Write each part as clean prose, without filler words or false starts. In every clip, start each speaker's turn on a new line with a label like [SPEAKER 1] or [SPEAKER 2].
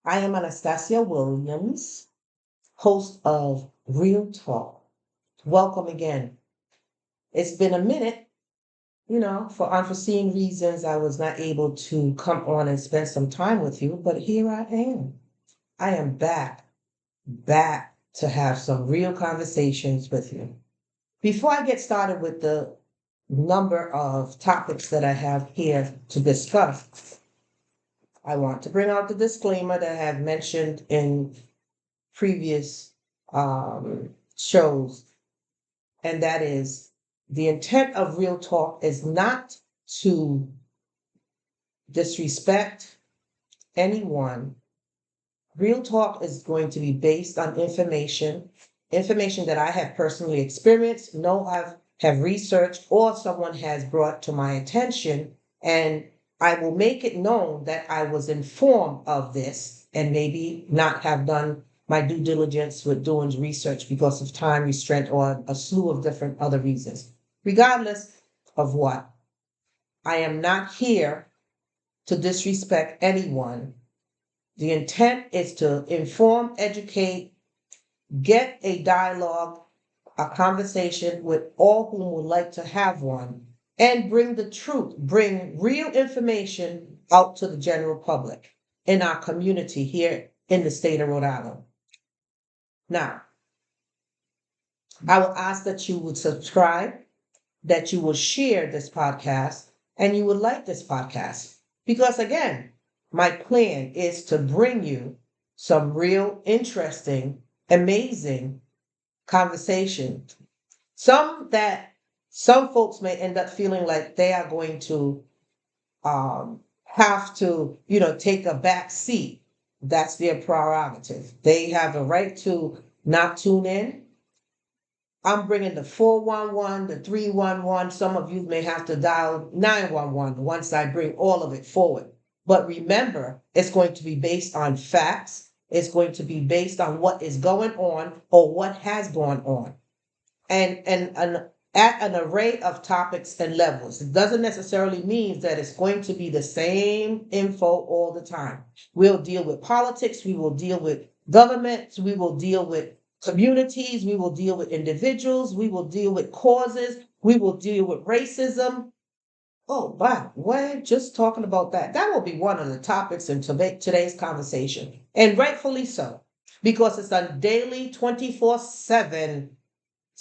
[SPEAKER 1] I am Anastasia Williams, host of Real Talk. Welcome again. It's been a minute, for unforeseen reasons, I was not able to come on and spend some time with you, but here I am. I am back to have some real conversations with you. Before I get started with the number of topics that I have here to discuss, I want to bring out the disclaimer that I have mentioned in previous shows, and that is the intent of Real Talk is not to disrespect anyone. Real Talk is going to be based on information that I have personally experienced, know have researched, or someone has brought to my attention, and I will make it known that I was informed of this and maybe not have done my due diligence with doing research because of time restraint or a slew of different other reasons. Regardless of what, I am not here to disrespect anyone. The intent is to inform, educate, get a dialogue, a conversation with all whom would like to have one, and bring the truth, bring real information out to the general public in our community here in the state of Rhode Island. Now, I will ask that you would subscribe, that you will share this podcast, and you would like this podcast. Because again, my plan is to bring you some real interesting, amazing conversation. Some folks may end up feeling like they are going to have to, take a back seat. That's their prerogative. They have a right to not tune in. I'm bringing the 411, the 311. Some of you may have to dial 911 once I bring all of it forward. But remember, it's going to be based on facts. It's going to be based on what is going on or what has gone on. And at an array of topics and levels. It doesn't necessarily mean that it's going to be the same info all the time. We'll deal with politics, we will deal with governments, we will deal with communities, we will deal with individuals, we will deal with causes, we will deal with racism. Oh, wow, we're just talking about that. That will be one of the topics in today's conversation, and rightfully so, because it's a daily 24/7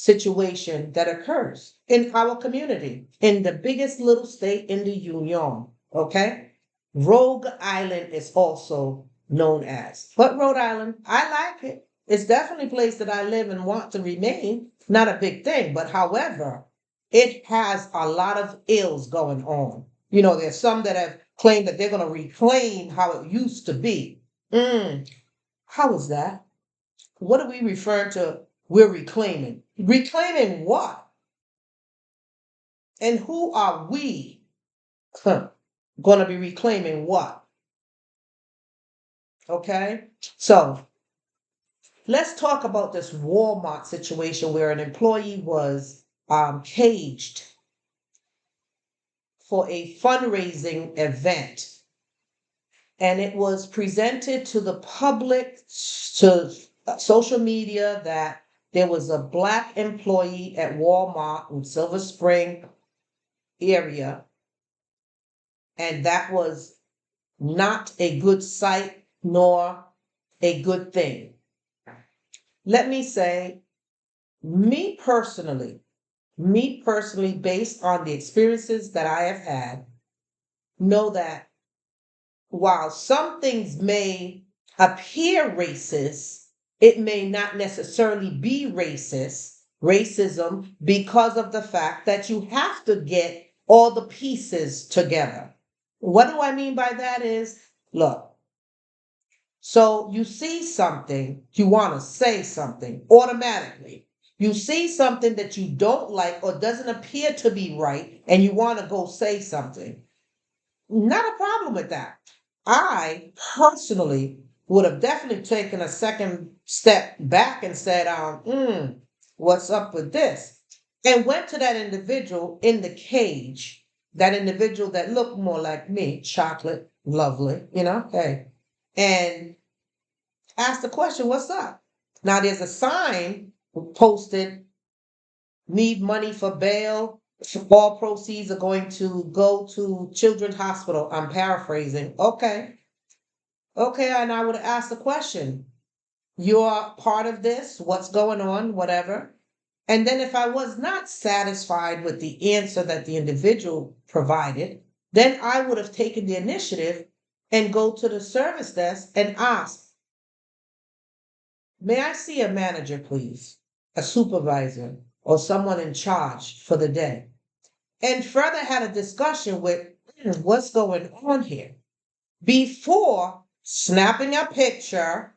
[SPEAKER 1] situation that occurs in our community, in the biggest little state in the Union. Okay? Rogue Island is also known as. But Rhode Island, I like it. It's definitely a place that I live and want to remain. Not a big thing, but however, it has a lot of ills going on. There's some that have claimed that they're going to reclaim how it used to be. How is that? What are we referring to? We're reclaiming. Reclaiming what? And who are we going to be reclaiming what? Okay? So let's talk about this Walmart situation where an employee was caged for a fundraising event. And it was presented to the public, to social media, that there was a Black employee at Walmart in Silver Spring area, and that was not a good sight nor a good thing. Let me say, me personally, based on the experiences that I have had, know that while some things may appear racist, it may not necessarily be racism, because of the fact that you have to get all the pieces together. What do I mean by that is, look, so you see something, you want to say something automatically. You see something that you don't like or doesn't appear to be right, and you want to go say something. Not a problem with that. I personally would have definitely taken a second step back and said, what's up with this? And went to that individual in the cage, that individual that looked more like me, chocolate, lovely, hey. And ask the question, what's up? Now there's a sign posted, need money for bail. All proceeds are going to go to Children's Hospital. I'm paraphrasing. Okay. Okay, and I would ask the question, you're part of this, what's going on, whatever. And then if I was not satisfied with the answer that the individual provided, then I would have taken the initiative and go to the service desk and ask, may I see a manager, please? A supervisor or someone in charge for the day. And further had a discussion with what's going on here before snapping a picture,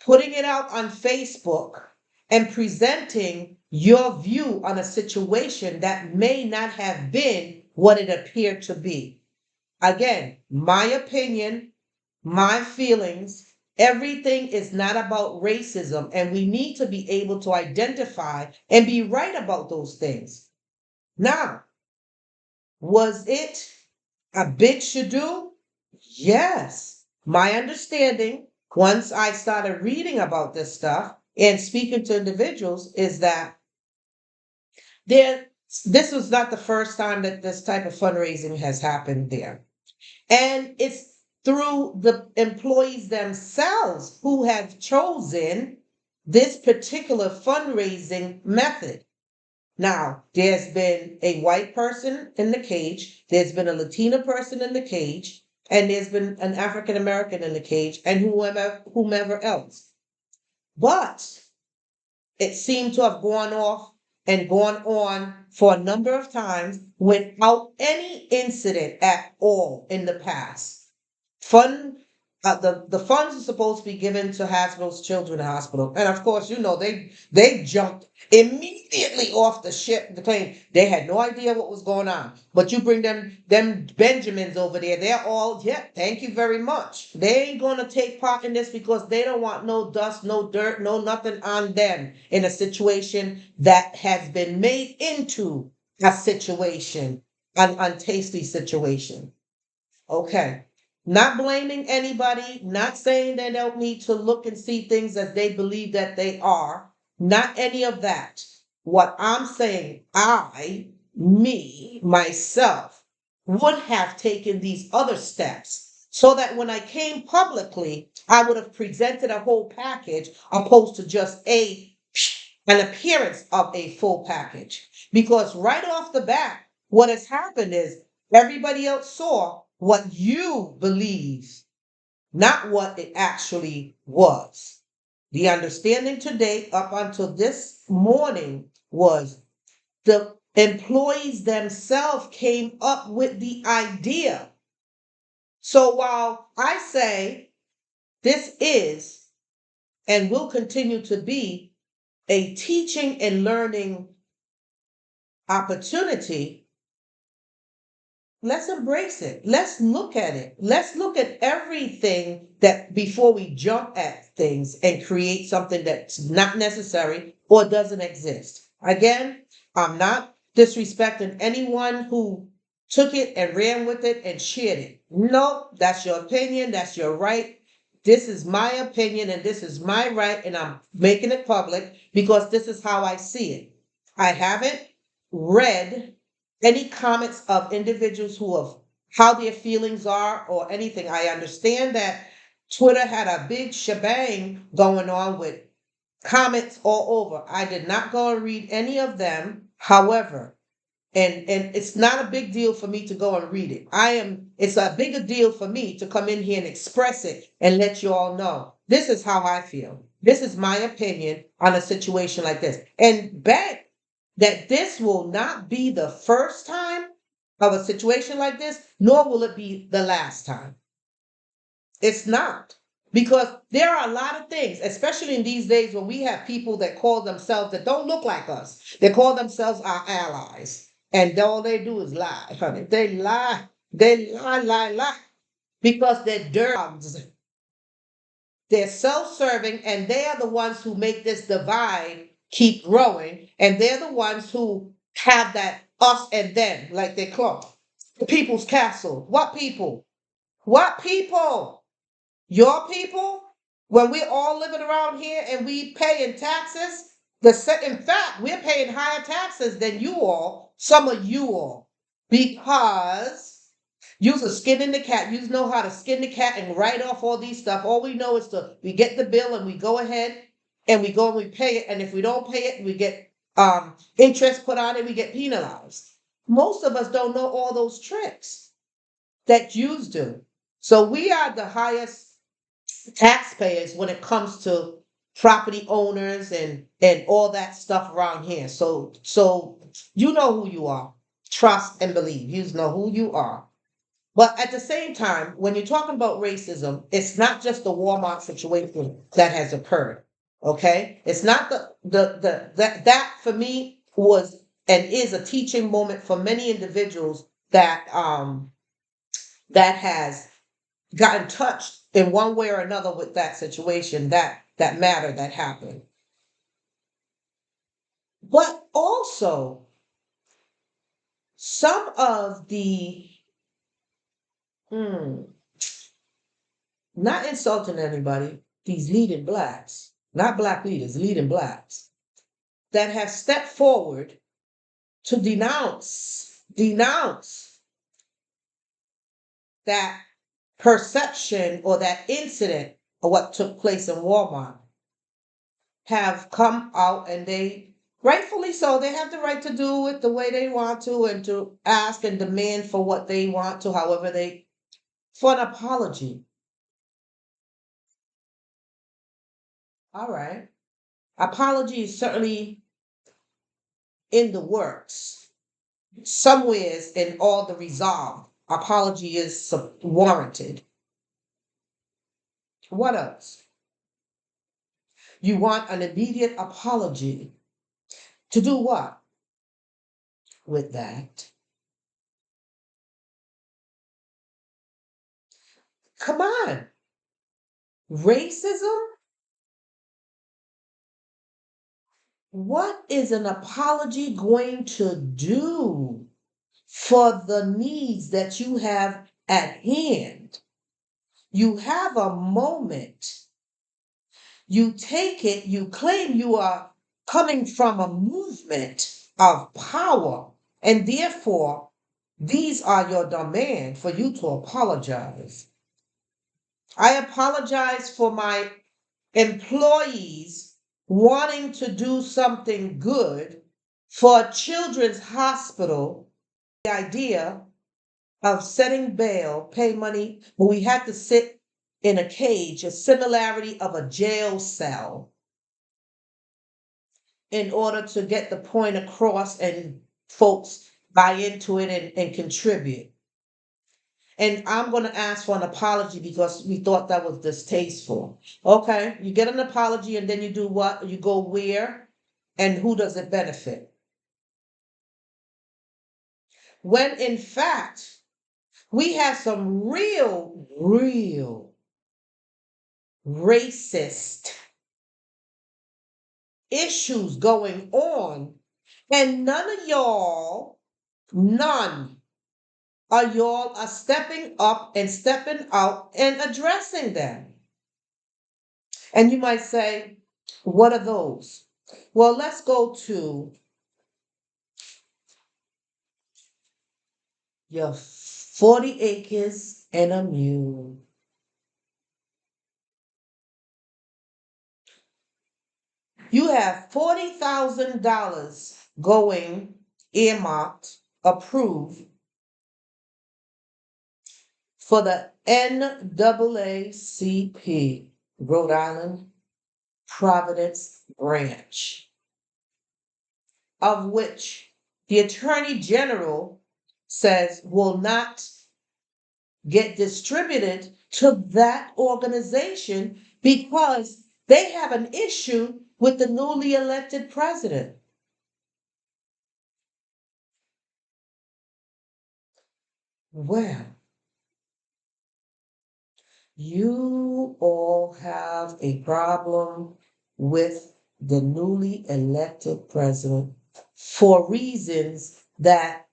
[SPEAKER 1] putting it out on Facebook, and presenting your view on a situation that may not have been what it appeared to be. Again, my opinion, my feelings, everything is not about racism, and we need to be able to identify and be right about those things. Now, was it a big should do? Yes. My understanding, once I started reading about this stuff and speaking to individuals, is that there, this was not the first time that this type of fundraising has happened there. And it's through the employees themselves who have chosen this particular fundraising method. Now, there's been a white person in the cage, there's been a Latina person in the cage, and there's been an African American in the cage, and whomever else. But it seemed to have gone off and gone on for a number of times without any incident at all in the past. Fund the funds are supposed to be given to Hasbro's Children's Hospital, and of course, they jumped immediately off the ship. The plane, they had no idea what was going on. But you bring them Benjamins over there, they're all, yeah, thank you very much. They ain't gonna take part in this because they don't want no dust, no dirt, no nothing on them in a situation that has been made into a situation, an untasty situation. Okay. Not blaming anybody, not saying they don't need to look and see things as they believe that they are, not any of that. What I'm saying, myself, would have taken these other steps so that when I came publicly, I would have presented a whole package opposed to just an appearance of a full package. Because right off the bat, what has happened is everybody else saw what you believe, not what it actually was. The understanding today, up until this morning, was the employees themselves came up with the idea. So while I say this is and will continue to be a teaching and learning opportunity, let's embrace it. Let's look at it. Let's look at everything that before we jump at things and create something that's not necessary or doesn't exist. Again, I'm not disrespecting anyone who took it and ran with it and shared it. No, that's your opinion. That's your right. This is my opinion and this is my right, and I'm making it public because this is how I see it. I haven't read any comments of individuals who have how their feelings are or anything. I understand that Twitter had a big shebang going on with comments all over. I did not go and read any of them. However, and it's not a big deal for me to go and read it. It's a bigger deal for me to come in here and express it and let you all know. This is how I feel. This is my opinion on a situation like this. And bet that this will not be the first time of a situation like this, nor will it be the last time. It's not. Because there are a lot of things, especially in these days when we have people that call themselves, that don't look like us, they call themselves our allies. And all they do is lie, honey. They lie. They lie, lie, lie. Because they're dogs. They're self-serving, and they are the ones who make this divide keep growing. And they're the ones who have that us and them, like they call the people's castle. What people? What people? Your people? When we're all living around here and we paying taxes, in fact, we're paying higher taxes than you all, some of you all, because you's a skinning the cat. You know how to skin the cat and write off all these stuff. All we know is we get the bill and we go ahead and we go and we pay it. And if we don't pay it, we get interest put on it, we get penalized. Most of us don't know all those tricks that yous do. So we are the highest taxpayers when it comes to property owners and all that stuff around here. So you know who you are. Trust and believe. You know who you are. But at the same time, when you're talking about racism, it's not just the Walmart situation that has occurred. Okay? It's not that for me was and is a teaching moment for many individuals that has gotten touched in one way or another with that situation, that matter that happened. But also some of the not insulting anybody, these leading blacks, not black leaders, leading blacks, that have stepped forward to denounce that perception or that incident of what took place in Walmart have come out, and they rightfully so, they have the right to do it the way they want to and to ask and demand for what they want to, however they, for an apology. All right. Apology is certainly in the works. Somewhere in all the resolve, apology is warranted. What else? You want an immediate apology. To do what with that? Come on. Racism? What is an apology going to do for the needs that you have at hand? You have a moment. You take it, you claim you are coming from a movement of power, and therefore, these are your demand for you to apologize. I apologize for my employees wanting to do something good for a children's hospital. The idea of setting bail, pay money, but we had to sit in a cage, a similarity of a jail cell, in order to get the point across and folks buy into it and contribute. And I'm going to ask for an apology because we thought that was distasteful. Okay, you get an apology and then you do what? You go where? And who does it benefit? When in fact, we have some real racist issues going on, and none of y'all are stepping up and stepping out and addressing them. And you might say, what are those? Well, let's go to your 40 acres and a mule. You have $40,000 going earmarked, approved for the NAACP, Rhode Island Providence branch, of which the Attorney General says will not get distributed to that organization because they have an issue with the newly elected president. Well, you all have a problem with the newly elected president for reasons that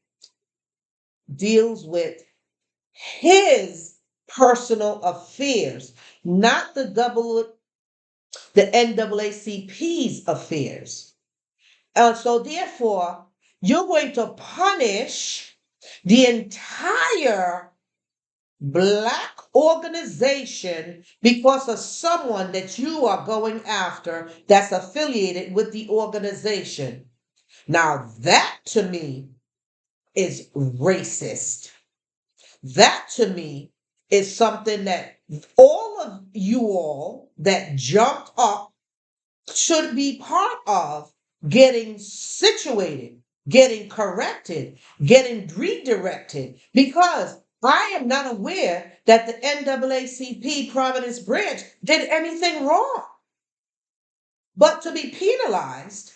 [SPEAKER 1] deals with his personal affairs, not the the NAACP's affairs. So therefore, you're going to punish the entire Black organization because of someone that you are going after that's affiliated with the organization. Now, that to me is racist. That to me is something that all of you all that jumped up should be part of getting situated, getting corrected, getting redirected, because I am not aware that the NAACP Providence branch did anything wrong. But to be penalized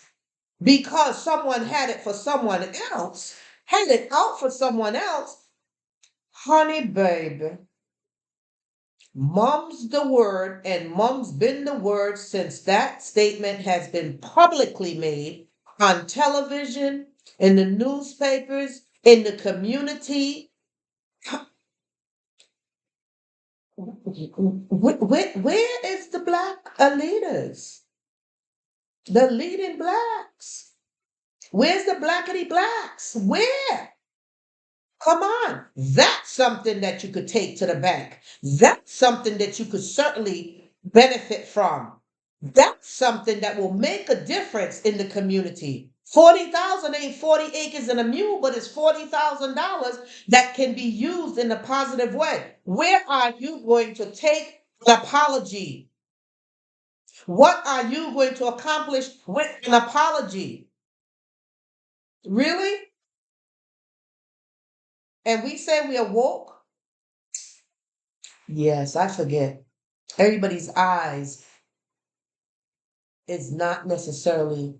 [SPEAKER 1] because someone had it for someone else, had it out for someone else, honey baby, mum's the word, and mum's been the word since that statement has been publicly made on television, in the newspapers, in the community. Where is the Black leaders? The leading Blacks? Where's the Blackity Blacks? Where? Come on. That's something that you could take to the bank. That's something that you could certainly benefit from. That's something that will make a difference in the community. 40,000 ain't 40 acres and a mule, but it's $40,000 that can be used in a positive way. Where are you going to take an apology? What are you going to accomplish with an apology? Really? And we say we are woke? Yes, I forget. Everybody's eyes is not necessarily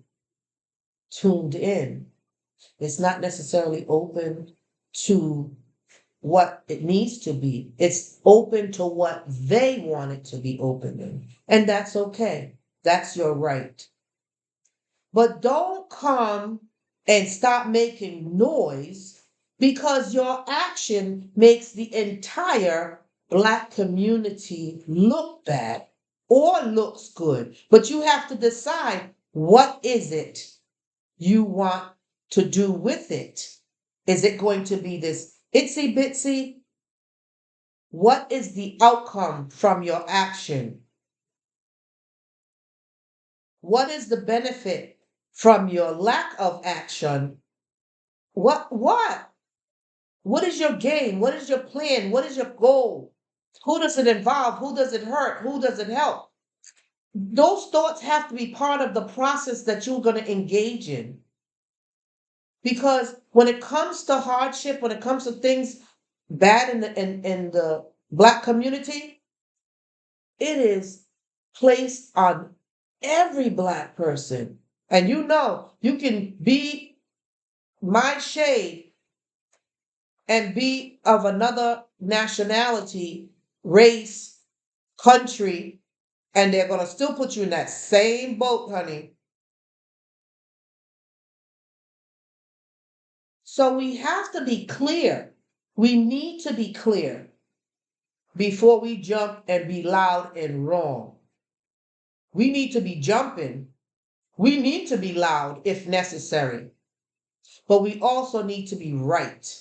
[SPEAKER 1] tuned in. It's not necessarily open to what it needs to be. It's open to what they want it to be open in. And that's okay. That's your right. But don't come and stop making noise because your action makes the entire Black community look bad or looks good. But you have to decide, what is it you want to do with it? Is it going to be this itsy bitsy? What is the outcome from your action? What is the benefit from your lack of action? What? What is your game? What is your plan? What is your goal? Who does it involve? Who does it hurt? Who does it help? Those thoughts have to be part of the process that you're going to engage in. Because when it comes to hardship, when it comes to things bad in the Black community, it is placed on every Black person. And you can be my shade and be of another nationality, race, country, and they're going to still put you in that same boat, honey. So we have to be clear. We need to be clear before we jump and be loud and wrong. We need to be jumping. We need to be loud if necessary. But we also need to be right.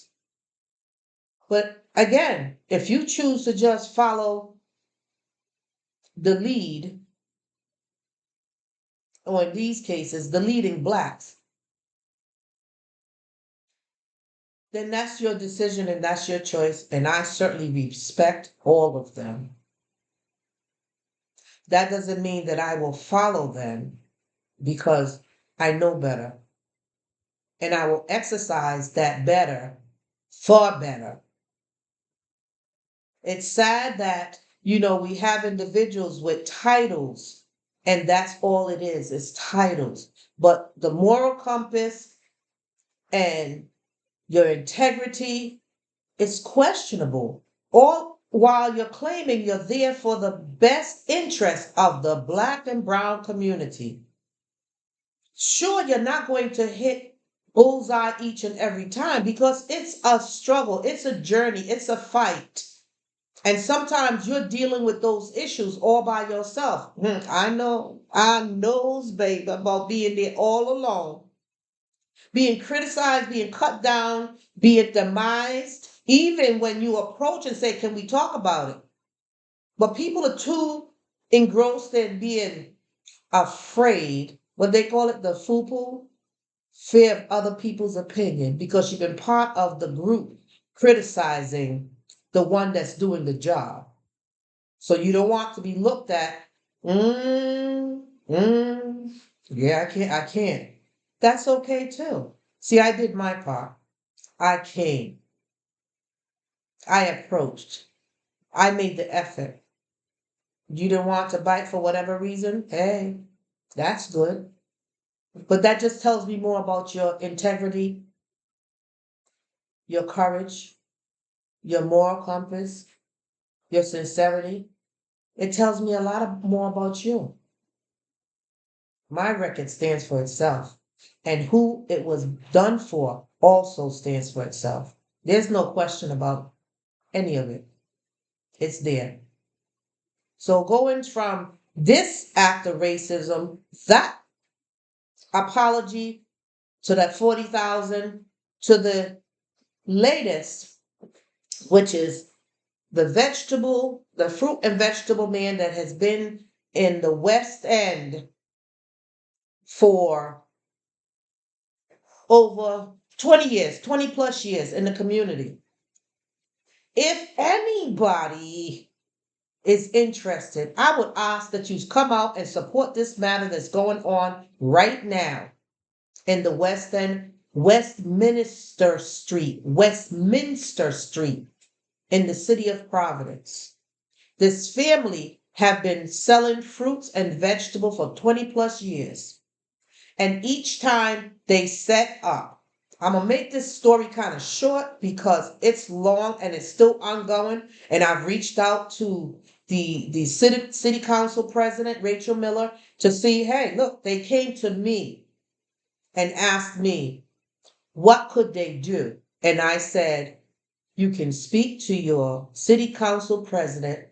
[SPEAKER 1] But again, if you choose to just follow the lead, or in these cases, the leading Blacks, then that's your decision and that's your choice. And I certainly respect all of them. That doesn't mean that I will follow them because I know better. And I will exercise that better, far better. It's sad that, we have individuals with titles, and that's all it is titles. But the moral compass and your integrity is questionable. All while you're claiming you're there for the best interest of the Black and brown community. Sure, you're not going to hit bullseye each and every time because it's a struggle, it's a journey, it's a fight. And sometimes you're dealing with those issues all by yourself. I knows, babe, about being there all alone, being criticized, being cut down, being demised, even when you approach and say, can we talk about it? But people are too engrossed in being afraid, what they call it, the FUPU, fear of other people's opinion, because you've been part of the group criticizing the one that's doing the job. So you don't want to be looked at, mm, mm, yeah, I can't. That's okay too. See, I did my part. I came, I approached, I made the effort. You didn't want to bite for whatever reason? Hey, that's good. But that just tells me more about your integrity, your courage, your moral compass, your sincerity. It tells me a lot more about you. My record stands for itself, and who it was done for also stands for itself. There's no question about any of it. It's there. So going from this act of racism, that apology, to that 40,000, to the latest, which is the fruit and vegetable man that has been in the West End for over 20 years, 20 plus years in the community. If anybody is interested, I would ask that you come out and support this matter that's going on right now in the West End, Westminster Street in the city of Providence. This family have been selling fruits and vegetables for 20 plus years. And each time they set up, I'm going to make this story kind of short because it's long and it's still ongoing. And I've reached out to the city council president, Rachel Miller, to see, hey, look, they came to me and asked me, what could they do? And I said, you can speak to your city council president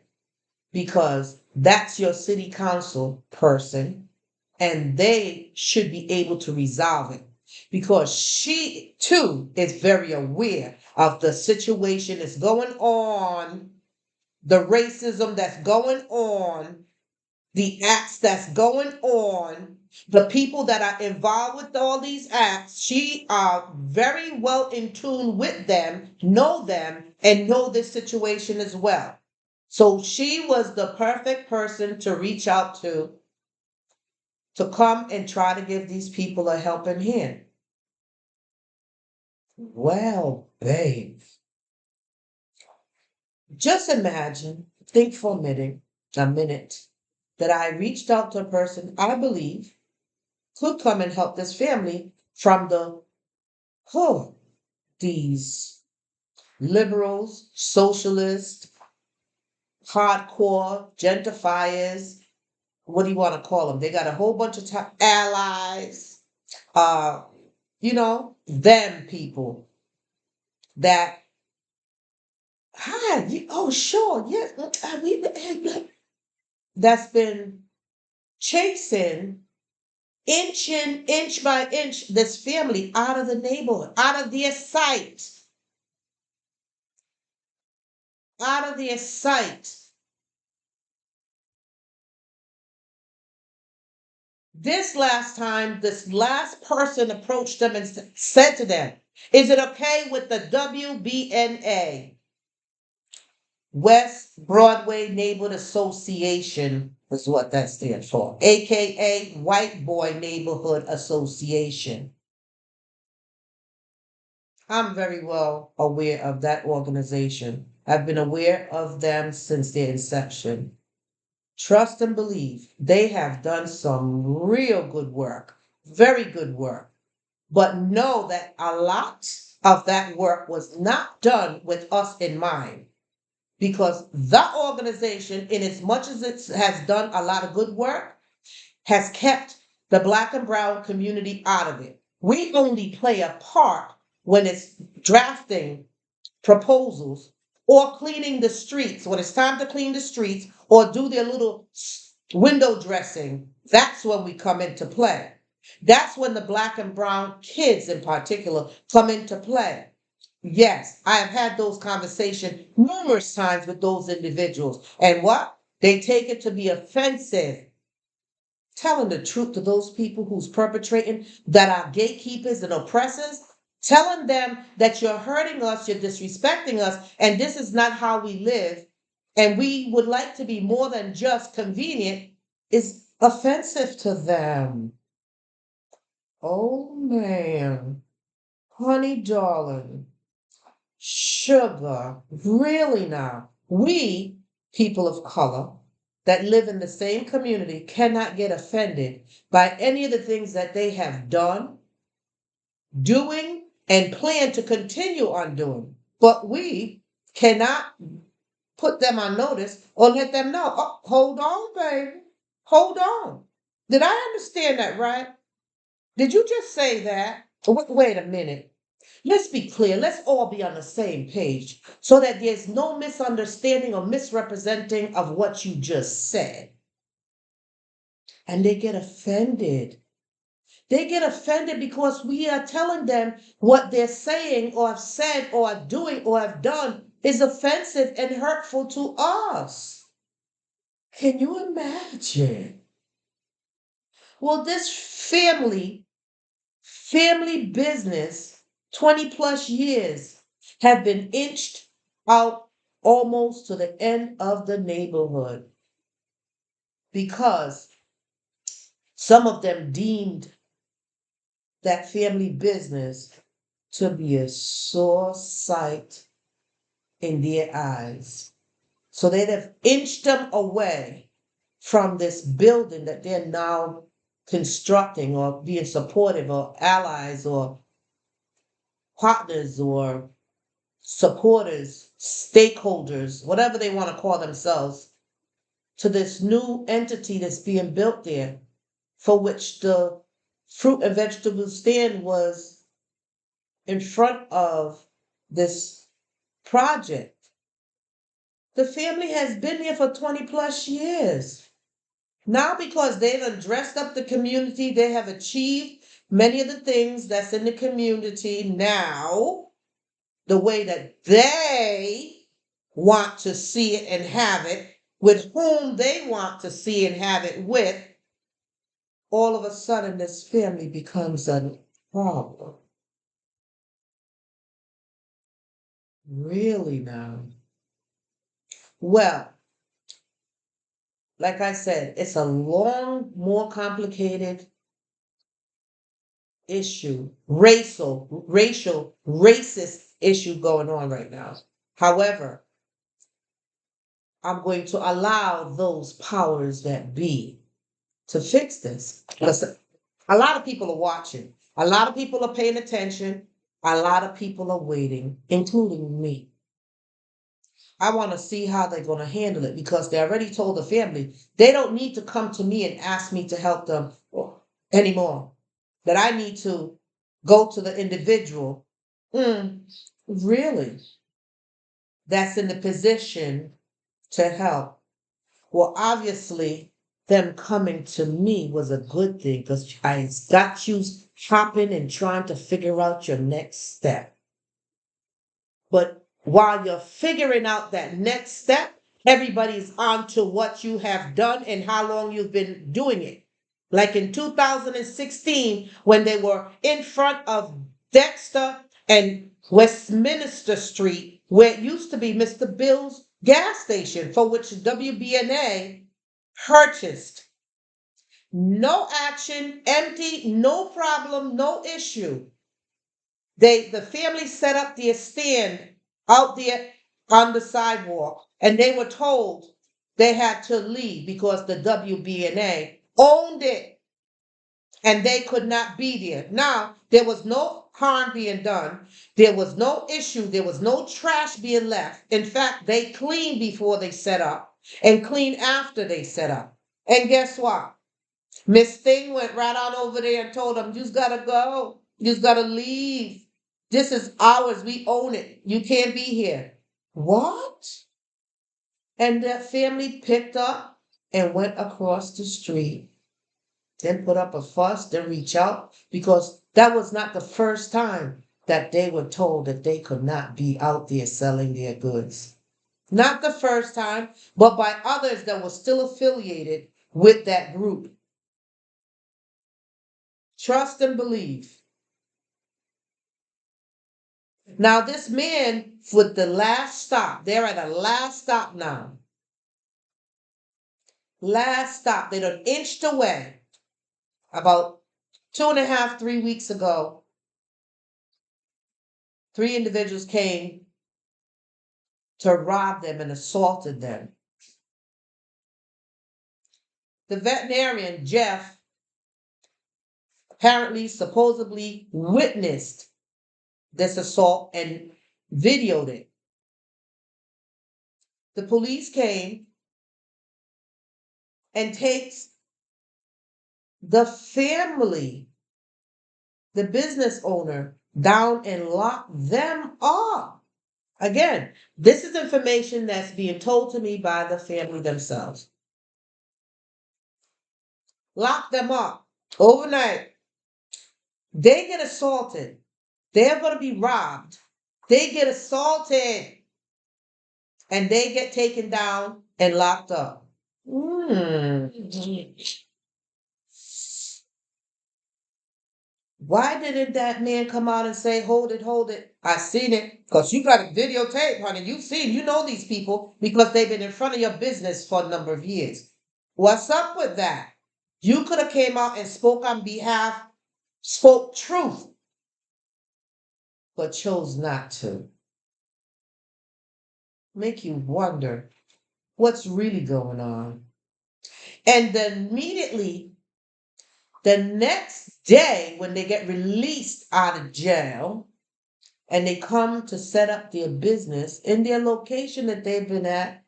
[SPEAKER 1] because that's your city council person and they should be able to resolve it because she too is very aware of the situation that's going on, the racism that's going on, the acts that's going on, the people that are involved with all these acts. She are very well in tune with them, and know this situation as well. So she was the perfect person to reach out to come and try to give these people a helping hand. Well, babe, just imagine, think for a minute, that I reached out to a person I believe could come and help this family from oh, these liberals, socialists, hardcore gentrifiers. What do you want to call them? They got a whole bunch of allies. Uh, them people that, hi, oh, sure, yes, that's been chasing inch by inch this family out of the neighborhood, out of their sight, out of their sight. This last person approached them and said to them, is it okay with the WBNA, West Broadway Neighborhood Association, is what that stands for, aka White Boy Neighborhood Association? I'm very well aware of that organization. I've been aware of them since their inception. Trust and believe they have done some real good work, very good work. But know that a lot of that work was not done with us in mind. Because that organization, in as much as it has done a lot of good work, has kept the Black and brown community out of it. We only play a part when it's drafting proposals or cleaning the streets. When it's time to clean the streets or do their little window dressing, that's when we come into play. That's when the black and brown kids in particular come into play. Yes, I have had those conversations numerous times with those individuals. And what? They take it to be offensive. Telling the truth to those people who's perpetrating, that are gatekeepers and oppressors, telling them that you're hurting us, you're disrespecting us, and this is not how we live, and we would like to be more than just convenient, is offensive to them. Oh man, honey darling, sugar, really now? We, people of color, that live in the same community cannot get offended by any of the things that they have done, doing, and plan to continue on doing. But we cannot put them on notice or let them know, oh, hold on, baby. Hold on. Did I understand that right? Did you just say that? Wait a minute. Let's be clear. Let's all be on the same page so that there's no misunderstanding or misrepresenting of what you just said. And they get offended. They get offended because we are telling them what they're saying or have said or are doing or have done is offensive and hurtful to us. Can you imagine? Well, this family business, 20 plus years, have been inched out almost to the end of the neighborhood because some of them deemed that family business to be a sore sight in their eyes. So they'd have inched them away from this building that they're now constructing or being supportive or allies or partners or supporters, stakeholders, whatever they want to call themselves, to this new entity that's being built there, for which the fruit and vegetable stand was in front of this project. The family has been there for 20 plus years. Now, because they have dressed up the community, they have achieved many of the things that's in the community now, the way that they want to see it and have it, with whom they want to see and have it with, all of a sudden this family becomes a problem. Really now? Well, like I said, it's a long, more complicated issue, racist issue going on right now. However, I'm going to allow those powers that be to fix this. Listen, a lot of people are watching. A lot of people are paying attention. A lot of people are waiting, including me. I want to see how they're going to handle it because they already told the family they don't need to come to me and ask me to help them anymore. That I need to go to the individual. Really? That's in the position to help. Well, obviously, them coming to me was a good thing because I got you shopping and trying to figure out your next step. But while you're figuring out that next step, everybody's on to what you have done and how long you've been doing it. Like in 2016, when they were in front of Dexter and Westminster Street, where it used to be Mr. Bill's gas station, for which WBNA purchased. No action, empty, no problem, no issue. The family set up their stand out there on the sidewalk, and they were told they had to leave because the WBNA owned it and they could not be there. Now, there was no harm being done. There was no issue. There was no trash being left. In fact, they cleaned before they set up and cleaned after they set up. And guess what? Miss Thing went right on over there and told them, you's gotta go. You's gotta leave. This is ours. We own it. You can't be here. What? And that family picked up and went across the street, then put up a fuss, then reach out because that was not the first time that they were told that they could not be out there selling their goods. Not the first time, but by others that were still affiliated with that group. Trust and believe. Now, this man, with the last stop, they're at a last stop now. Last stop. They done inched away. About 2.5, 3 weeks ago, 3 individuals came to rob them and assaulted them. The veterinarian, Jeff, apparently, supposedly witnessed this assault and videoed it. The police came and takes the family, the business owner, down and locked them up. Again, this is information that's being told to me by the family themselves. Lock them up overnight. They get assaulted. They're going to be robbed. They get assaulted and they get taken down and locked up. Why didn't that man come out and say, hold it? I seen it. Because you got a videotape, honey. You know these people because they've been in front of your business for a number of years. What's up with that? You could have came out and spoke on behalf, spoke truth, but chose not to. Make you wonder what's really going on. And then immediately, the next day, when they get released out of jail and they come to set up their business in their location that they've been at,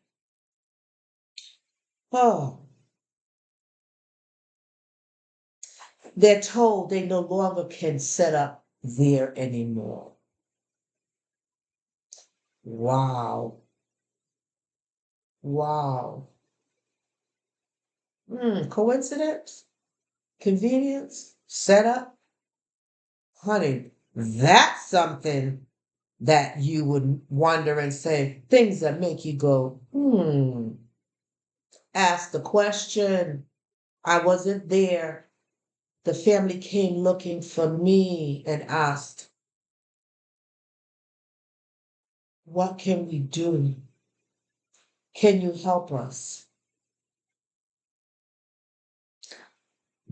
[SPEAKER 1] oh, they're told they no longer can set up there anymore. Wow. Wow. Coincidence? Convenience? Setup? Honey, that's something that you would wonder and say, things that make you go, Ask the question. I wasn't there. The family came looking for me and asked, what can we do? Can you help us?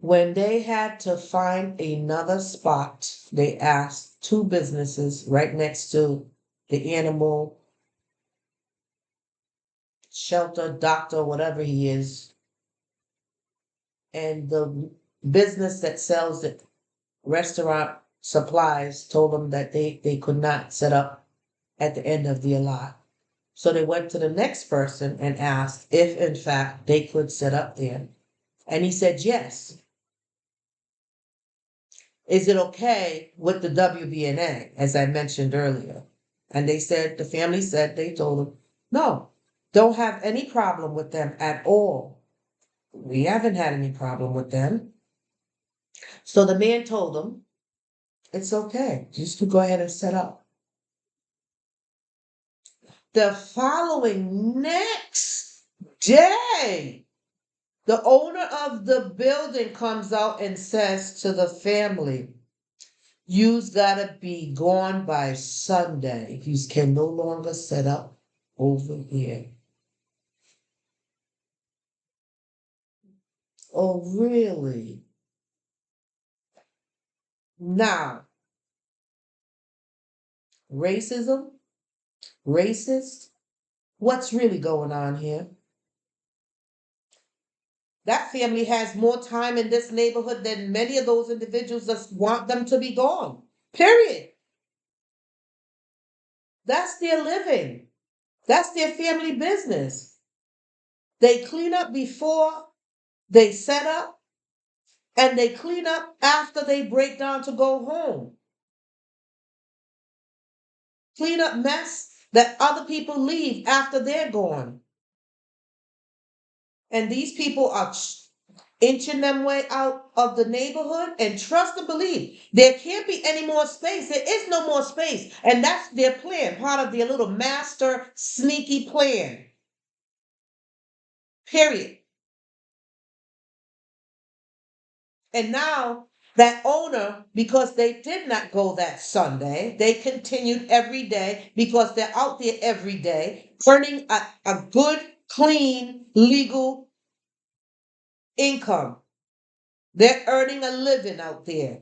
[SPEAKER 1] When they had to find another spot, they asked 2 businesses right next to the animal shelter, doctor, whatever he is, and the business that sells the restaurant supplies told them that they could not set up at the end of the lot. So they went to the next person and asked if, in fact, they could set up there. And he said yes. Is it okay with the WBNA, as I mentioned earlier? And they said, the family said, they told him, no, don't have any problem with them at all. We haven't had any problem with them. So the man told them, it's okay, just to go ahead and set up. The following next day, the owner of the building comes out and says to the family, you's gotta be gone by Sunday. You can no longer set up over here. Oh, really? Now, racism? Racist? What's really going on here? That family has more time in this neighborhood than many of those individuals that want them to be gone. Period. That's their living. That's their family business. They clean up before they set up, and they clean up after they break down to go home. Clean up mess Let other people leave after they're gone. And these people are inching them way out of the neighborhood, and trust and believe there can't be any more space. There is no more space. And that's their plan, part of their little master sneaky plan. Period. And now that owner, because they did not go that Sunday, they continued every day because they're out there every day earning a good, clean, legal income. They're earning a living out there.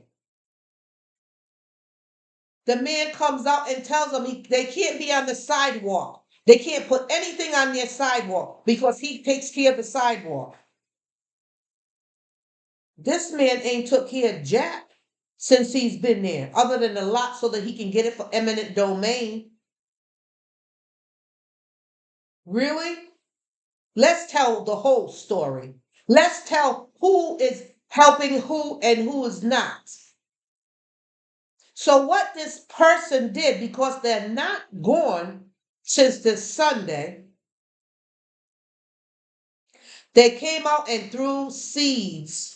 [SPEAKER 1] The man comes out and tells them they can't be on the sidewalk. They can't put anything on their sidewalk because he takes care of the sidewalk. This man ain't took care of Jack since he's been there, other than the lot so that he can get it for eminent domain. Really? Let's tell the whole story. Let's tell who is helping who and who is not. So what this person did, because they're not gone since this Sunday, they came out and threw seeds,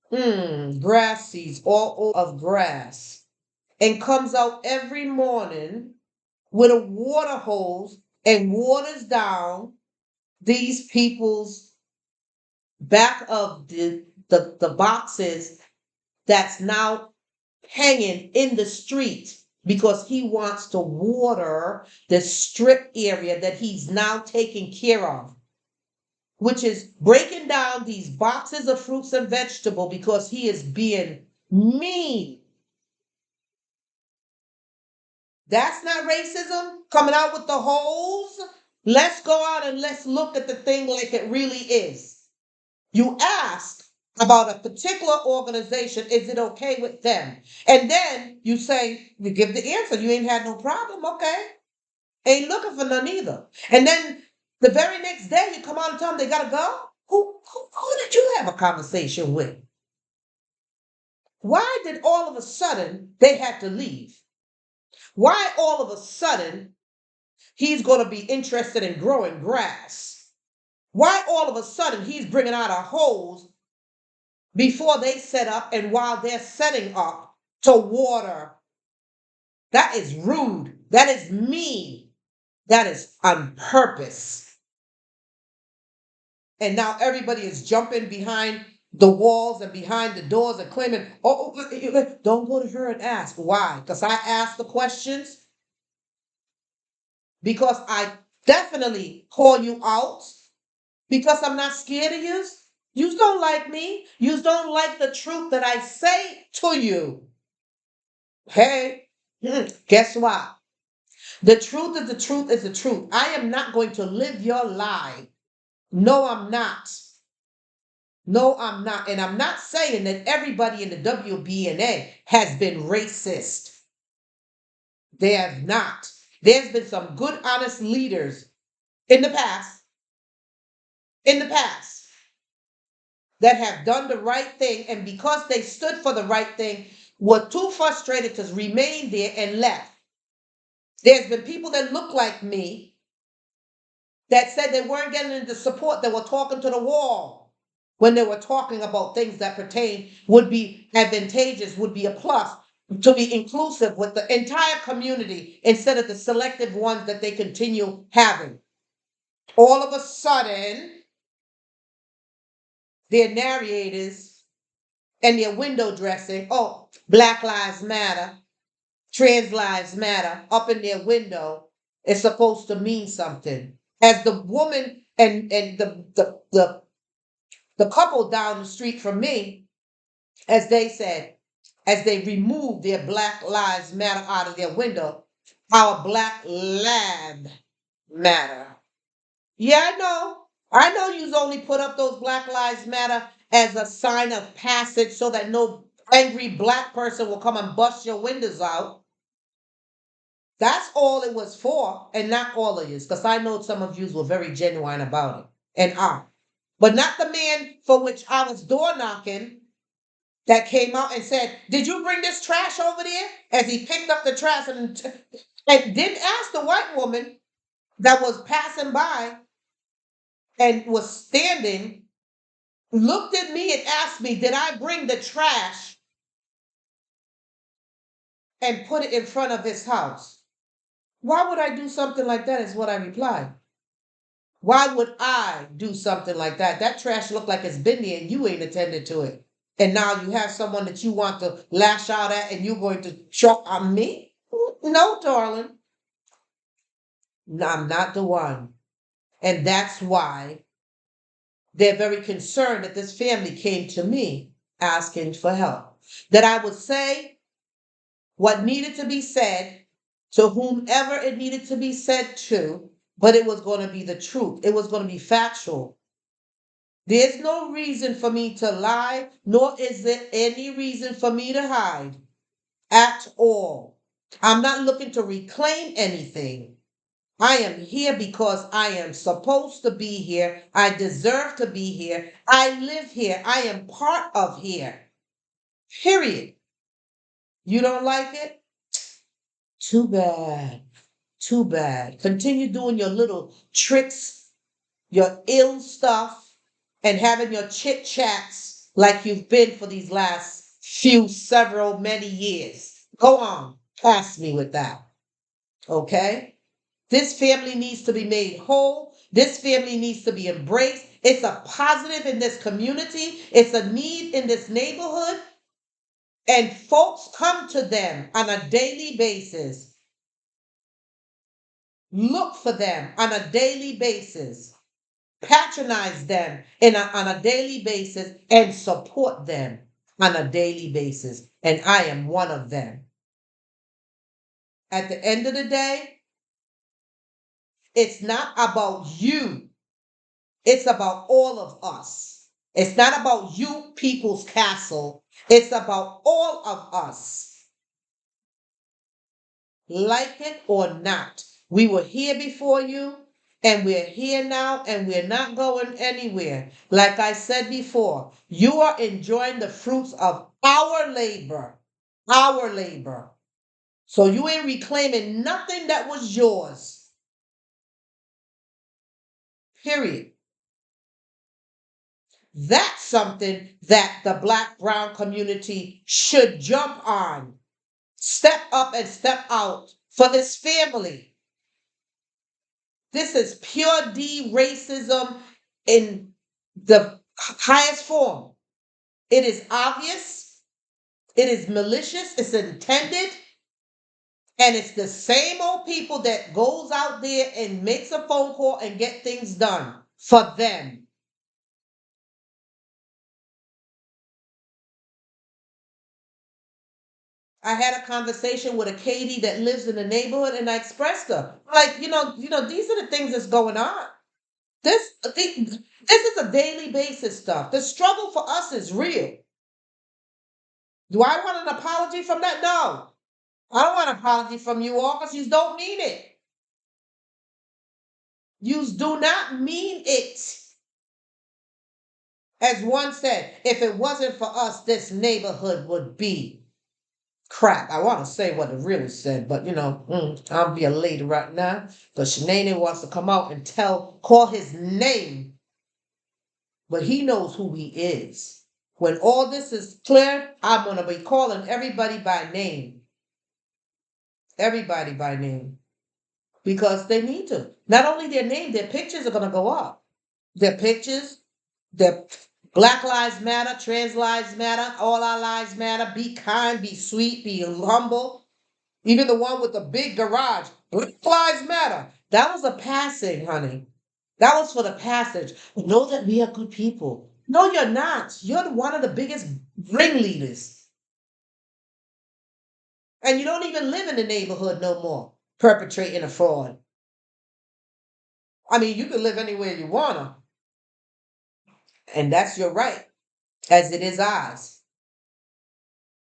[SPEAKER 1] grass seeds, all of grass, and comes out every morning with a water hose and waters down these people's back of the boxes that's now hanging in the street because he wants to water the strip area that he's now taking care of, which is breaking down these boxes of fruits and vegetable because he is being mean. That's not racism coming out with the holes. Let's go out and let's look at the thing like it really is. You ask about a particular organization, is it okay with them? And then you say, you give the answer, you ain't had no problem, okay. Ain't looking for none either. And then the very next day you come out and tell them they gotta go. Who did you have a conversation with? Why did all of a sudden they had to leave? Why all of a sudden he's going to be interested in growing grass? Why all of a sudden he's bringing out a hose before they set up and while they're setting up to water? That is rude. That is mean. That is on purpose. And now everybody is jumping behind the walls and behind the doors and claiming, don't go to her and ask. Why? Because I asked the questions. Because I definitely call you out. Because I'm not scared of you. You don't like me. You don't like the truth that I say to you. Hey, guess what? The truth is the truth is the truth. I am not going to live your lie. No, I'm not. No, I'm not. And I'm not saying that everybody in the WBNA has been racist. They have not. There's been some good, honest leaders in the past, that have done the right thing. And because they stood for the right thing, were too frustrated to remain there and left. There's been people that look like me that said they weren't getting the support, that were talking to the wall when they were talking about things that pertain, would be advantageous, would be a plus, to be inclusive with the entire community instead of the selective ones that they continue having. All of a sudden, their narrators and their window dressing, oh, Black Lives Matter, Trans Lives Matter, up in their window, is supposed to mean something. As the woman and the couple down the street from me, as they said, as they removed their Black Lives Matter out of their window, our Black Lab Matter. Yeah, I know. I know you's only put up those Black Lives Matter as a sign of passage so that no angry black person will come and bust your windows out. That's all it was for, and not all of you, because I know some of you were very genuine about it, and are. But not the man for which I was door knocking that came out and said, did you bring this trash over there? As he picked up the trash and and didn't ask the white woman that was passing by and was standing, looked at me and asked me, did I bring the trash and put it in front of his house? Why would I do something like that? Is what I replied. Why would I do something like that? That trash looked like it's been there and you ain't attended to it. And now you have someone that you want to lash out at and you're going to chalk on me? No, darling. No, I'm not the one. And that's why they're very concerned that this family came to me asking for help. That I would say what needed to be said to whomever it needed to be said to, but it was going to be the truth. It was going to be factual. There's no reason for me to lie, nor is there any reason for me to hide at all. I'm not looking to reclaim anything. I am here because I am supposed to be here. I deserve to be here. I live here. I am part of here. Period. You don't like it? Too bad. Too bad. Continue doing your little tricks, your ill stuff, and having your chit chats like you've been for these last several, many years. Go on. Pass me with that. Okay? This family needs to be made whole. This family needs to be embraced. It's a positive in this community. It's a need in this neighborhood. And folks come to them on a daily basis. Look for them on a daily basis. Patronize them on a daily basis and support them on a daily basis. And I am one of them. At the end of the day, it's not about you. It's about all of us. It's not about you, People's Castle. It's about all of us. Like it or not. We were here before you, and we're here now, and we're not going anywhere. Like I said before, you are enjoying the fruits of our labor. Our labor. So you ain't reclaiming nothing that was yours. Period. That's something that the Black Brown community should jump on. Step up and step out for this family. This is pure D racism in the highest form. It is obvious, it is malicious, it's intended, and it's the same old people that goes out there and makes a phone call and get things done for them. I had a conversation with a Katie that lives in the neighborhood, and I expressed her like, these are the things that's going on. This is a daily basis stuff. The struggle for us is real. Do I want an apology from that? No, I don't want an apology from you all because you don't mean it. You do not mean it. As one said, if it wasn't for us, this neighborhood would be crap. I want to say what it really said, but I'll be a lady right now. But Shanae wants to come out and call his name, but he knows who he is. When all this is clear, I'm going to be calling everybody by name. Everybody by name. Because they need to. Not only their name, their pictures are going to go up. Their pictures, their Black Lives Matter, Trans Lives Matter, All Our Lives Matter. Be kind, be sweet, be humble. Even the one with the big garage. Black Lives Matter. That was a passing, honey. That was for the passage. Know that we are good people. No, you're not. You're one of the biggest ringleaders. And you don't even live in the neighborhood no more, perpetrating a fraud. I mean, you can live anywhere you wanna, and that's your right, as it is ours.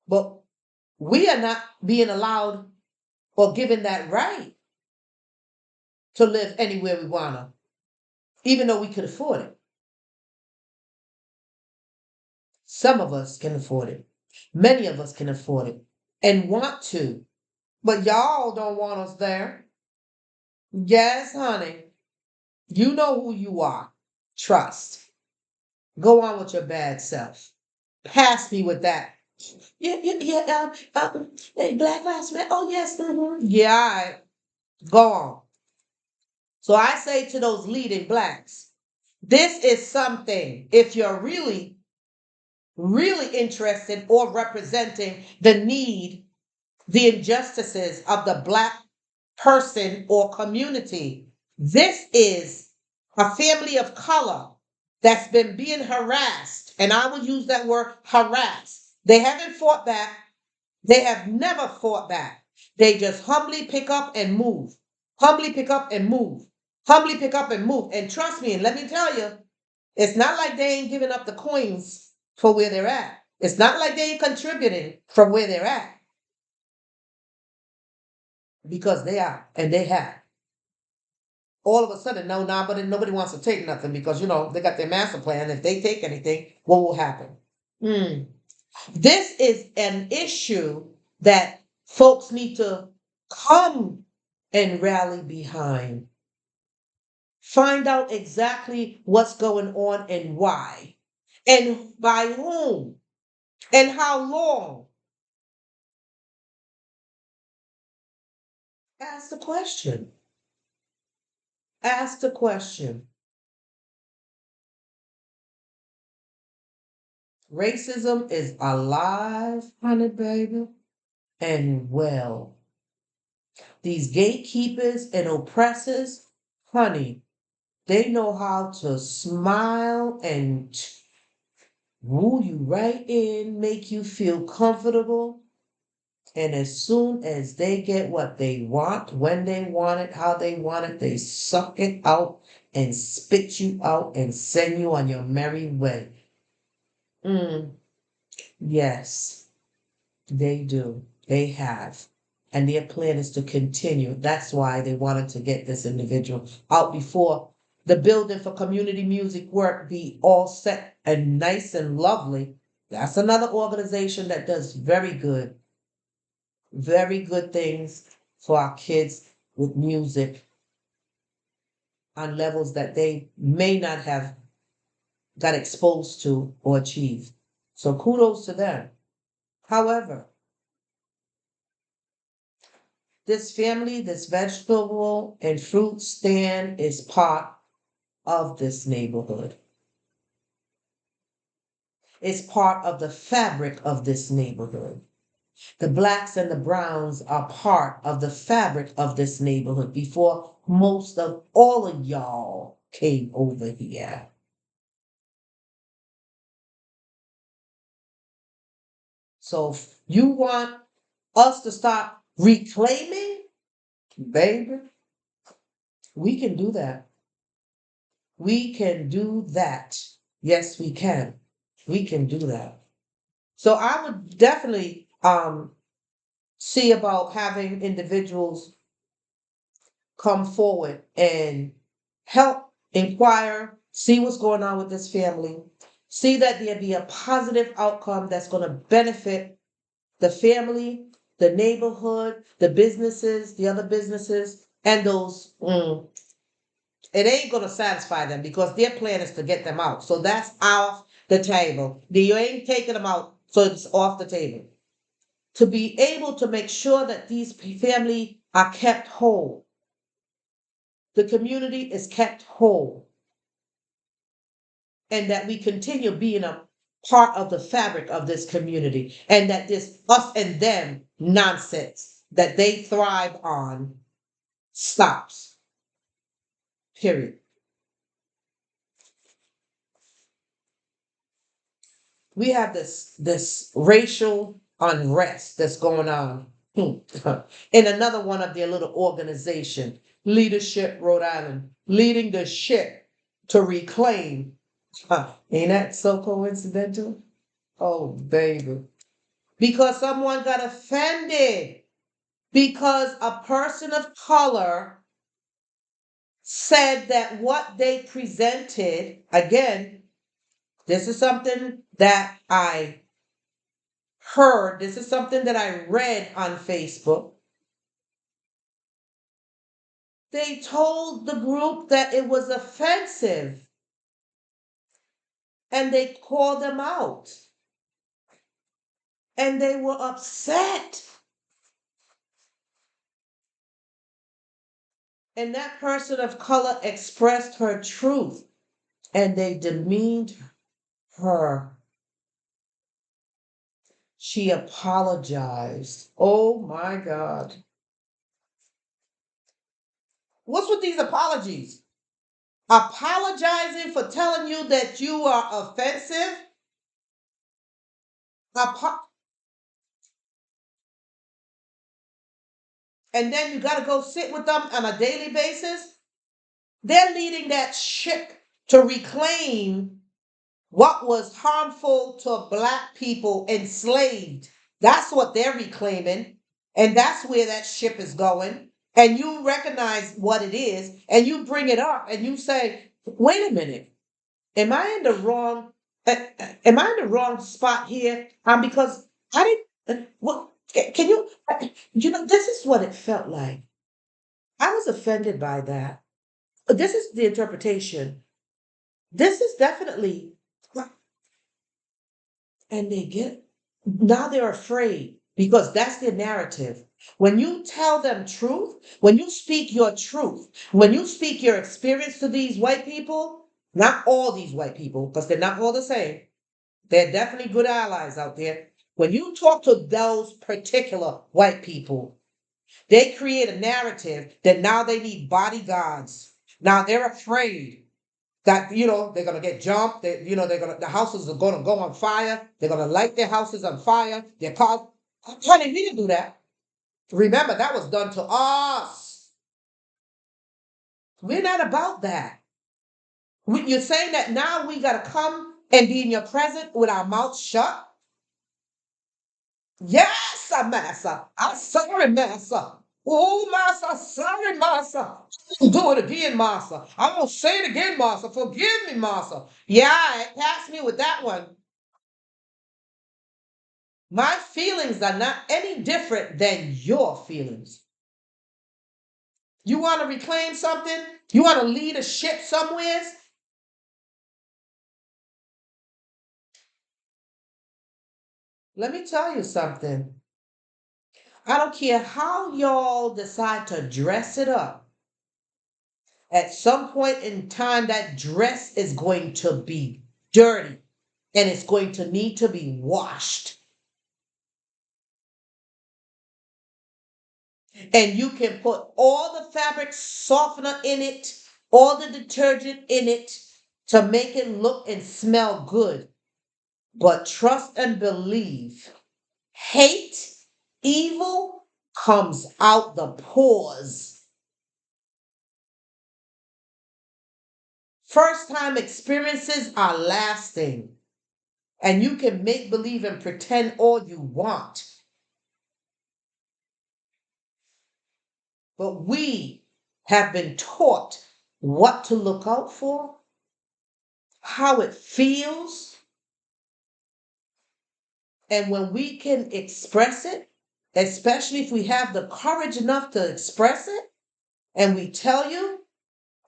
[SPEAKER 1] But we are not being allowed or given that right to live anywhere we wanna, even though we could afford it. Some of us can afford it. Many of us can afford it and want to. But y'all don't want us there. Yes, honey. You know who you are. Trust. Go on with your bad self. Pass me with that. Yeah, yeah, yeah. Hey, Black Lives Matter. Oh, yes. Yeah, all right. Go on. So I say to those leading blacks, this is something, if you're really, really interested or representing the need, the injustices of the black person or community, this is a family of color that's been being harassed. And I will use that word harassed. They haven't fought back. They have never fought back. They just humbly pick up and move. Humbly pick up and move. Humbly pick up and move. And trust me, and let me tell you, it's not like they ain't giving up the coins for where they're at. It's not like they ain't contributing from where they're at, because they are and they have. All of a sudden, no, nah, but nobody wants to take nothing because, they got their master plan. If they take anything, what will happen? Hmm. This is an issue that folks need to come and rally behind. Find out exactly what's going on and why, and by whom, and how long. Ask the question. Ask the question. Racism is alive, honey baby, and well. These gatekeepers and oppressors, honey, they know how to smile and woo you right in, make you feel comfortable. And as soon as they get what they want, when they want it, how they want it, they suck it out and spit you out and send you on your merry way. Mm, yes, they do. They have. And their plan is to continue. That's why they wanted to get this individual out before the building for community music work be all set and nice and lovely. That's another organization that does very good things for our kids with music on levels that they may not have got exposed to or achieved. So kudos to them. However, this family, this vegetable and fruit stand is part of this neighborhood. It's part of the fabric of this neighborhood. The blacks and the browns are part of the fabric of this neighborhood before most of all of y'all came over here. So if you want us to start reclaiming, baby, we can do that. We can do that. Yes, we can. We can do that. So I would definitely see about having individuals come forward and help inquire, see what's going on with this family, see that there be a positive outcome that's going to benefit the family, the neighborhood, the businesses, the other businesses, and those. It ain't going to satisfy them because their plan is to get them out. So that's off the table. You ain't taking them out, so it's off the table. To be able to make sure that these family are kept whole, the community is kept whole, and that we continue being a part of the fabric of this community, and that this us and them nonsense that they thrive on stops. Period. We have this racial unrest that's going on in another one of their little organization, Leadership Rhode Island, leading the ship to reclaim. Ain't that so coincidental? Oh, baby. Because someone got offended because a person of color said that what they presented, again, this is something that I heard, this is something that I read on Facebook. They told the group that it was offensive and they called them out and they were upset. And that person of color expressed her truth and they demeaned her. She apologized. Oh my God. What's with these apologies? Apologizing for telling you that you are offensive? Apo- and then you got to go sit with them on a daily basis? They're leading that ship to reclaim what was harmful to Black people enslaved. That's what they're reclaiming. And that's where that ship is going. And you recognize what it is and you bring it up and you say, wait a minute, am I in the wrong, am I in the wrong spot here? Because I didn't, what, can you, this is what it felt like. I was offended by that. This is the interpretation. This is definitely, and they get, now they're afraid because that's their narrative. When you tell them truth, when you speak your truth, when you speak your experience to these white people, not all these white people, because they're not all the same, they're definitely good allies out there. When you talk to those particular white people, they create a narrative that now they need bodyguards. Now they're afraid that they're gonna get jumped. That the houses are gonna go on fire. They're gonna light their houses on fire. Their cars. Honey, we didn't do that. Remember, that was done to us. We're not about that. You're saying that now we gotta come and be in your presence with our mouths shut? Yes, Massa. I'm sorry, Massa. Oh, Massa, sorry, Massa. I'll do it again, Massa. I'm gonna say it again, Massa. Forgive me, Massa. Yeah, pass me with that one. My feelings are not any different than your feelings. You want to reclaim something? You want to lead a ship somewhere? Let me tell you something. I don't care how y'all decide to dress it up. At some point in time, that dress is going to be dirty and it's going to need to be washed. And you can put all the fabric softener in it, all the detergent in it to make it look and smell good. But trust and believe, hate, evil comes out the pores. First time experiences are lasting, and you can make believe and pretend all you want. But we have been taught what to look out for, how it feels, and when we can express it, especially if we have the courage enough to express it, and we tell you,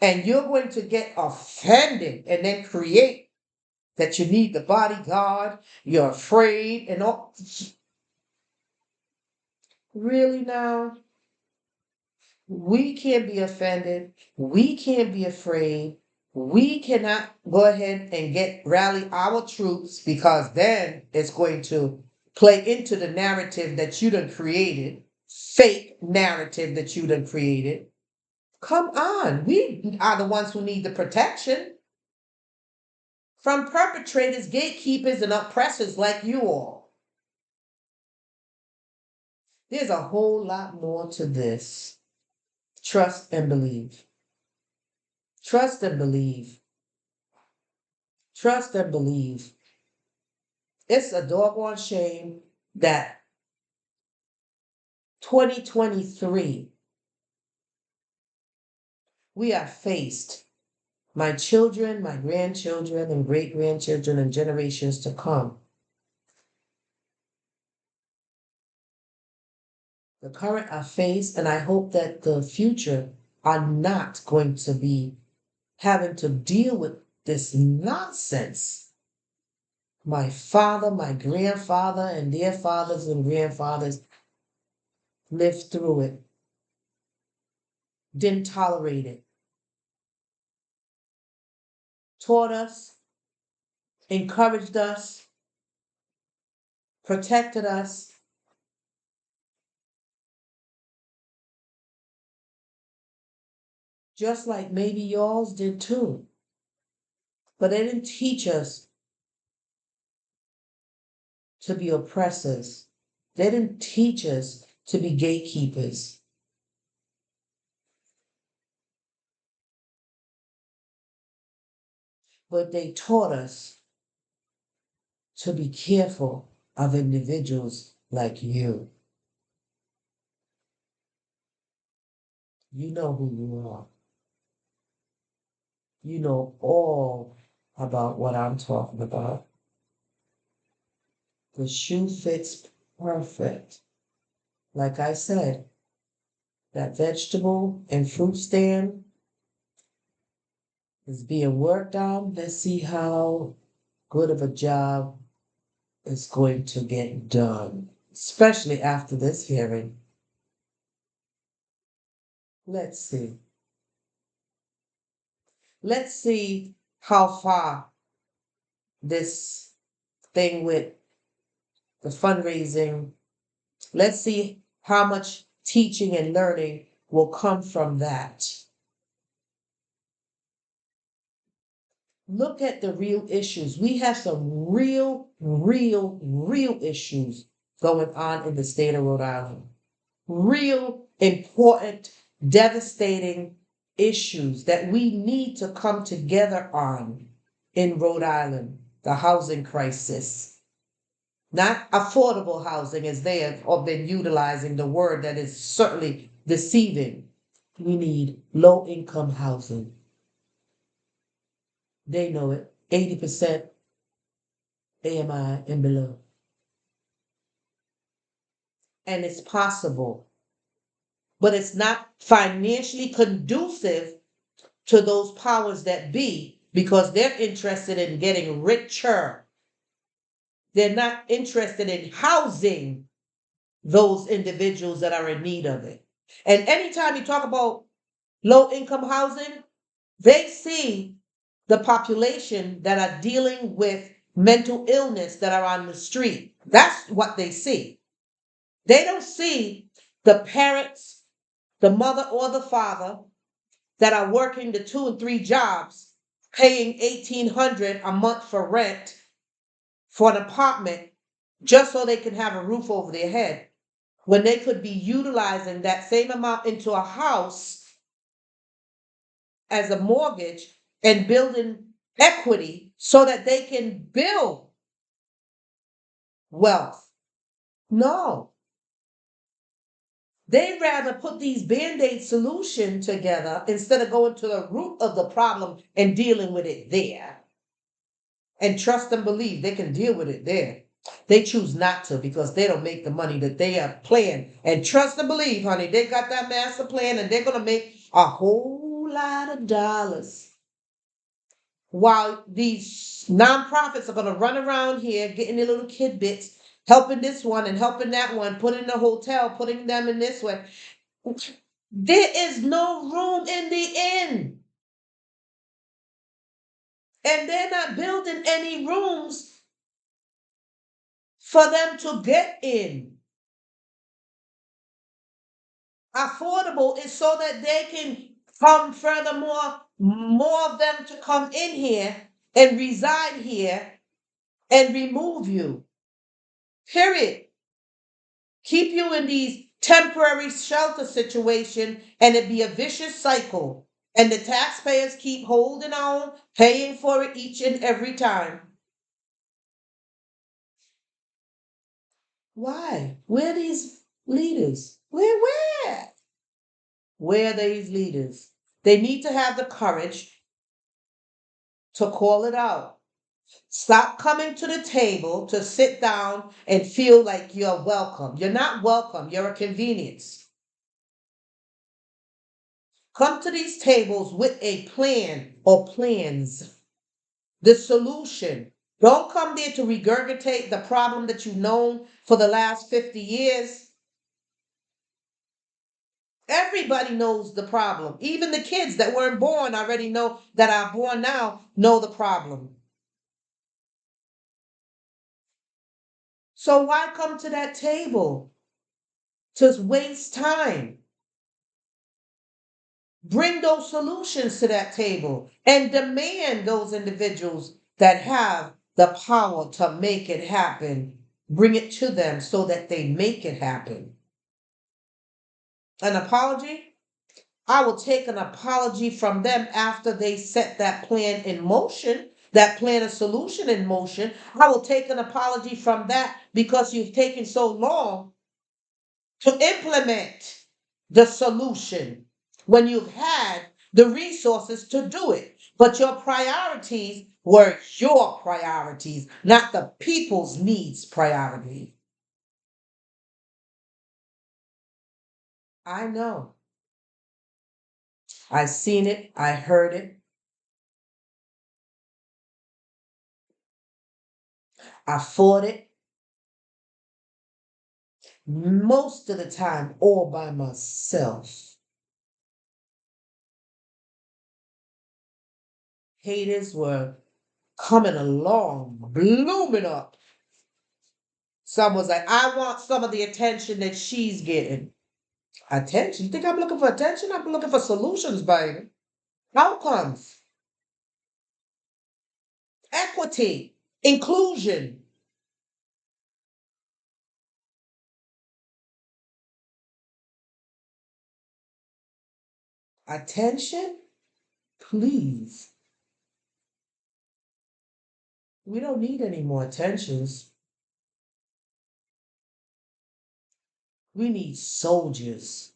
[SPEAKER 1] and you're going to get offended and then create that you need the bodyguard, you're afraid, and all. Really now? We can't be offended. We can't be afraid. We cannot go ahead and get rally our troops because then it's going to play into the narrative that you done created, fake narrative that you done created. Come on, we are the ones who need the protection from perpetrators, gatekeepers, and oppressors like you all. There's a whole lot more to this. Trust and believe. Trust and believe. Trust and believe. It's a doggone shame that 2023, we are faced, my children, my grandchildren, and great grandchildren, and generations to come. The current are faced, and I hope that the future are not going to be having to deal with this nonsense. My father, my grandfather, and their fathers and grandfathers lived through it, didn't tolerate it, taught us, encouraged us, protected us. Just like maybe y'all's did too. But they didn't teach us to be oppressors. They didn't teach us to be gatekeepers. But they taught us to be careful of individuals like you. You know who you are. You know all about what I'm talking about. The shoe fits perfect. Like I said, that vegetable and fruit stand is being worked on. Let's see how good of a job is going to get done, especially after this hearing. Let's see. Let's see how far this thing with the fundraising, let's see how much teaching and learning will come from that. Look at the real issues. We have some real issues going on in the state of Rhode Island. Real important, devastating issues that we need to come together on in Rhode Island. The housing crisis. Not affordable housing as they have been utilizing the word that is certainly deceiving. We need low income housing. They know it. 80% AMI and below. And it's possible, but it's not financially conducive to those powers that be because they're interested in getting richer. They're not interested in housing those individuals that are in need of it. And anytime you talk about low income housing, they see the population that are dealing with mental illness that are on the street. That's what they see. They don't see the parents, the mother or the father that are working the 2 and 3 jobs, paying $1,800 a month for rent for an apartment just so they can have a roof over their head when they could be utilizing that same amount into a house as a mortgage and building equity so that they can build wealth. No. They'd rather put these band-aid solutions together instead of going to the root of the problem and dealing with it there. And trust and believe they can deal with it there. They choose not to because they don't make the money that they are planned. And trust and believe, honey, they got that master plan and they're going to make a whole lot of dollars. While these nonprofits are going to run around here getting their little tidbits, helping this one and helping that one, putting in a hotel, putting them in this one. There is no room in the inn. And they're not building any rooms for them to get in. Affordable is so that they can come furthermore, more of them to come in here and reside here and remove you. Period. Keep you in these temporary shelter situation and it be a vicious cycle. And the taxpayers keep holding on, paying for it each and every time. Why? Where are these leaders? Where? Where are these leaders? They need to have the courage to call it out. Stop coming to the table to sit down and feel like you're welcome. You're not welcome. You're a convenience. Come to these tables with a plan or plans, the solution. Don't come there to regurgitate the problem that you've known for the last 50 years. Everybody knows the problem. Even the kids that weren't born already know, that are born now, know the problem. So why come to that table to waste time? Bring those solutions to that table and demand those individuals that have the power to make it happen, bring it to them so that they make it happen. An apology? I will take an apology from them after they set that plan in motion, that plan of solution in motion. I will take an apology from that because you've taken so long to implement the solution when you've had the resources to do it. But your priorities were your priorities, not the people's needs priority. I know. I seen it. I heard it. I fought it most of the time all by myself. Haters were coming along, blooming up. Some was like, I want some of the attention that she's getting. Attention? You think I'm looking for attention? I'm looking for solutions, baby. Outcomes, equity, inclusion. Attention? Please. We don't need any more attentions. We need soldiers.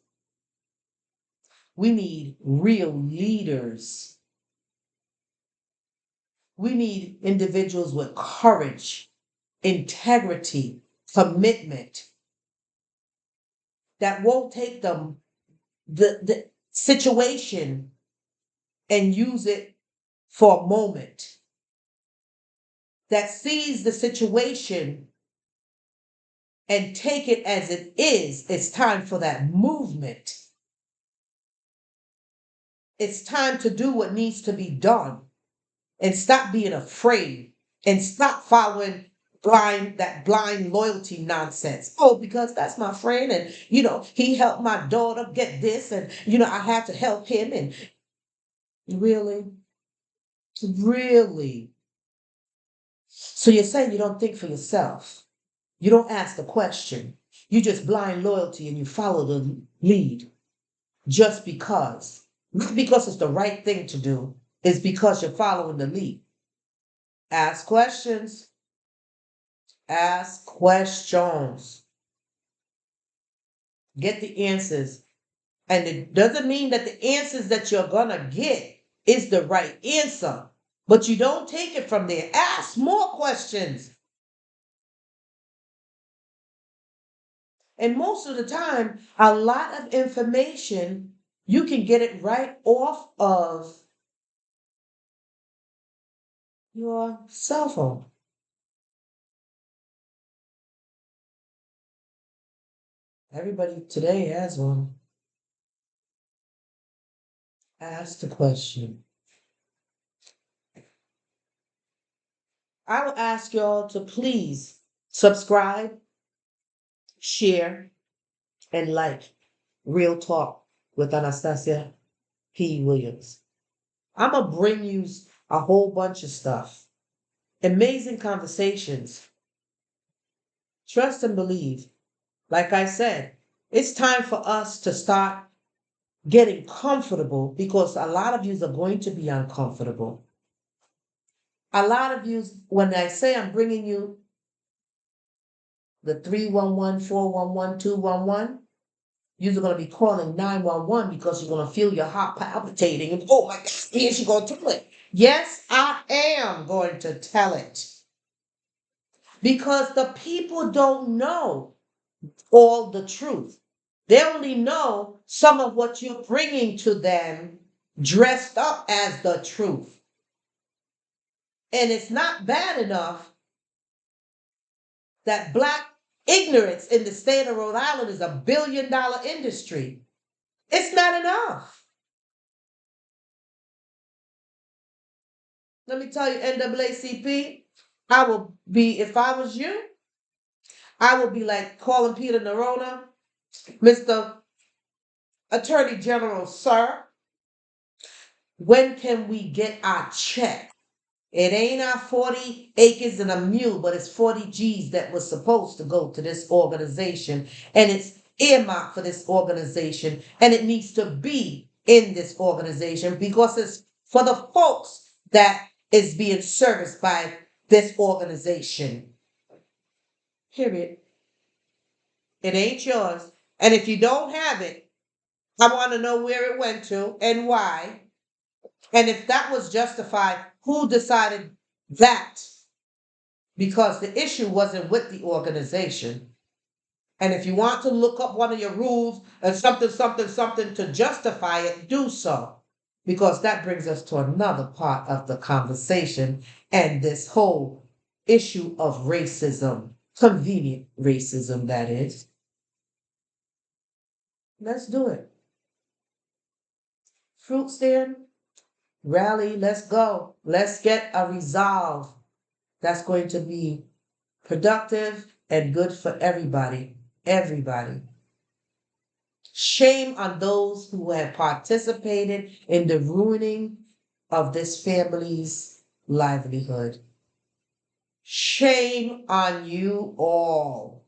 [SPEAKER 1] We need real leaders. We need individuals with courage, integrity, commitment that won't take the situation and use it for a moment, that sees the situation and take it as it is. It's time for that movement. It's time to do what needs to be done and stop being afraid and stop following blind loyalty nonsense. Oh, because that's my friend, and he helped my daughter get this, and I had to help him. And really, really. So you're saying you don't think for yourself. You don't ask the question. You just blind loyalty and you follow the lead just because. Not because it's the right thing to do. It's because you're following the lead. Ask questions. Ask questions. Get the answers. And it doesn't mean that the answers that you're going to get is the right answer. But you don't take it from there. Ask more questions. And most of the time, a lot of information, you can get it right off of your cell phone. Everybody today has one. Ask the question. I will ask y'all to please subscribe, share, and like Real Talk with Anastasia P. Williams. I'm going to bring you a whole bunch of stuff. Amazing conversations. Trust and believe. Like I said, it's time for us to start getting comfortable because a lot of you are going to be uncomfortable. A lot of you, when I say I'm bringing you the 311, 411, 211, you're going to be calling 911 because you're going to feel your heart palpitating. And oh my God, is she going to tell it? Yes, I am going to tell it. Because the people don't know all the truth. They only know some of what you're bringing to them dressed up as the truth. And it's not bad enough that Black ignorance in the state of Rhode Island is $1 billion industry. It's not enough. Let me tell you, NAACP, I will be, if I was you, I would be like calling Peter Nerona, Mr. Attorney General, sir, when can we get our check? It ain't our 40 acres and a mule, but it's 40 G's that was supposed to go to this organization. And it's earmarked for this organization. And it needs to be in this organization because it's for the folks that is being serviced by this organization. Period. It ain't yours. And if you don't have it, I want to know where it went to and why. And if that was justified, who decided that? Because the issue wasn't with the organization. And if you want to look up one of your rules and something, something, something to justify it, do so. Because that brings us to another part of the conversation and this whole issue of racism, convenient racism, that is. Let's do it. Fruit stand, rally, let's go. Let's get a resolve that's going to be productive and good for everybody. Everybody. Shame on those who have participated in the ruining of this family's livelihood. Shame on you all.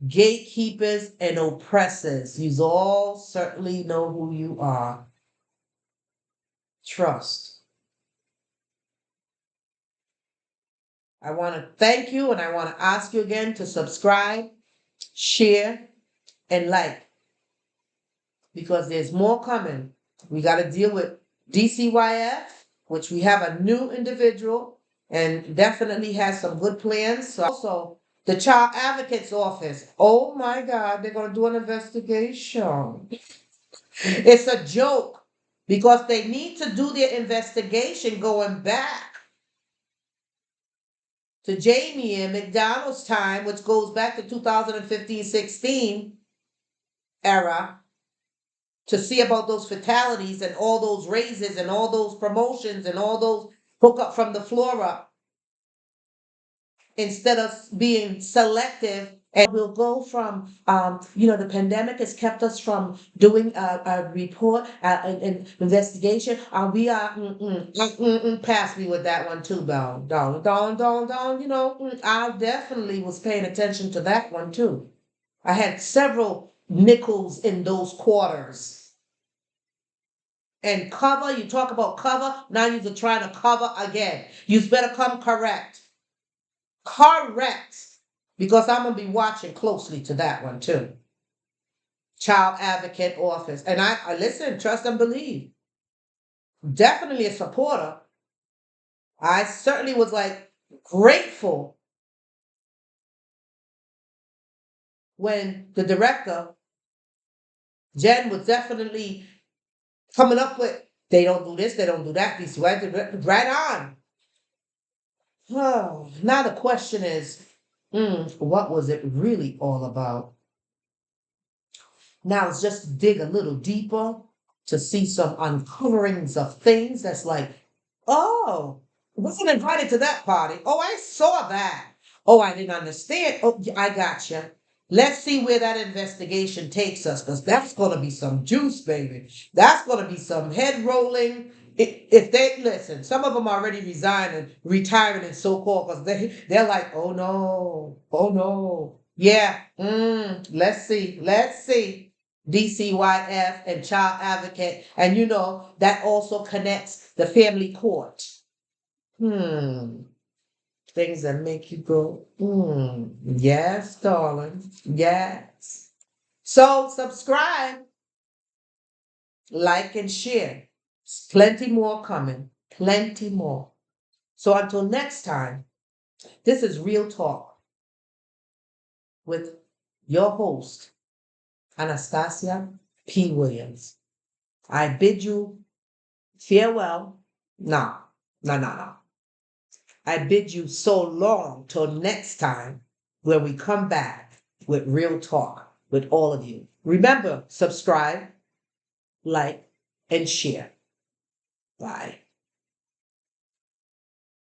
[SPEAKER 1] Gatekeepers and oppressors. You all certainly know who you are. Trust. I want to thank you and I want to ask you again to subscribe, share, and like. Because there's more coming. We got to deal with DCYF, which we have a new individual and definitely has some good plans. So also, the Child Advocate's Office. Oh my God, they're going to do an investigation. It's a joke because they need to do their investigation going back to Jamie and McDonald's time, which goes back to 2015-16 era, to see about those fatalities and all those raises and all those promotions and all those hook up from the floor up, instead of being selective. And we'll go from, the pandemic has kept us from doing a report, an investigation. We are, pass me with that one too, Don. I definitely was paying attention to that one too. I had several nickels in those quarters. And cover, you talk about cover, now you're trying to cover again. You better come correct. Correct. Because I'm going to be watching closely to that one too. Child Advocate Office. And I listen, trust and believe. Definitely a supporter. I certainly was like grateful when the director, Jen, was definitely coming up with, they don't do this, they don't do that, these right on. Oh, now the question is, what was it really all about? Now it's just dig a little deeper to see some uncoverings of things that's like, oh, wasn't invited to that party. Oh, I saw that. Oh, I didn't understand. Oh, I gotcha. Let's see where that investigation takes us, because that's going to be some juice, baby. That's going to be some head rolling. If they listen, some of them already resigning, retiring, and so called, because they're like, oh no, yeah. Let's see. DCYF and Child Advocate, and that also connects the family court. Things that make you go, yes, darling, yes. So subscribe, like, and share. Plenty more coming, plenty more. So until next time, this is Real Talk with your host, Anastasia P. Williams. I bid you farewell. No, no, no, no. I bid you so long till next time when we come back with real talk with all of you. Remember, subscribe, like, and share. Bye.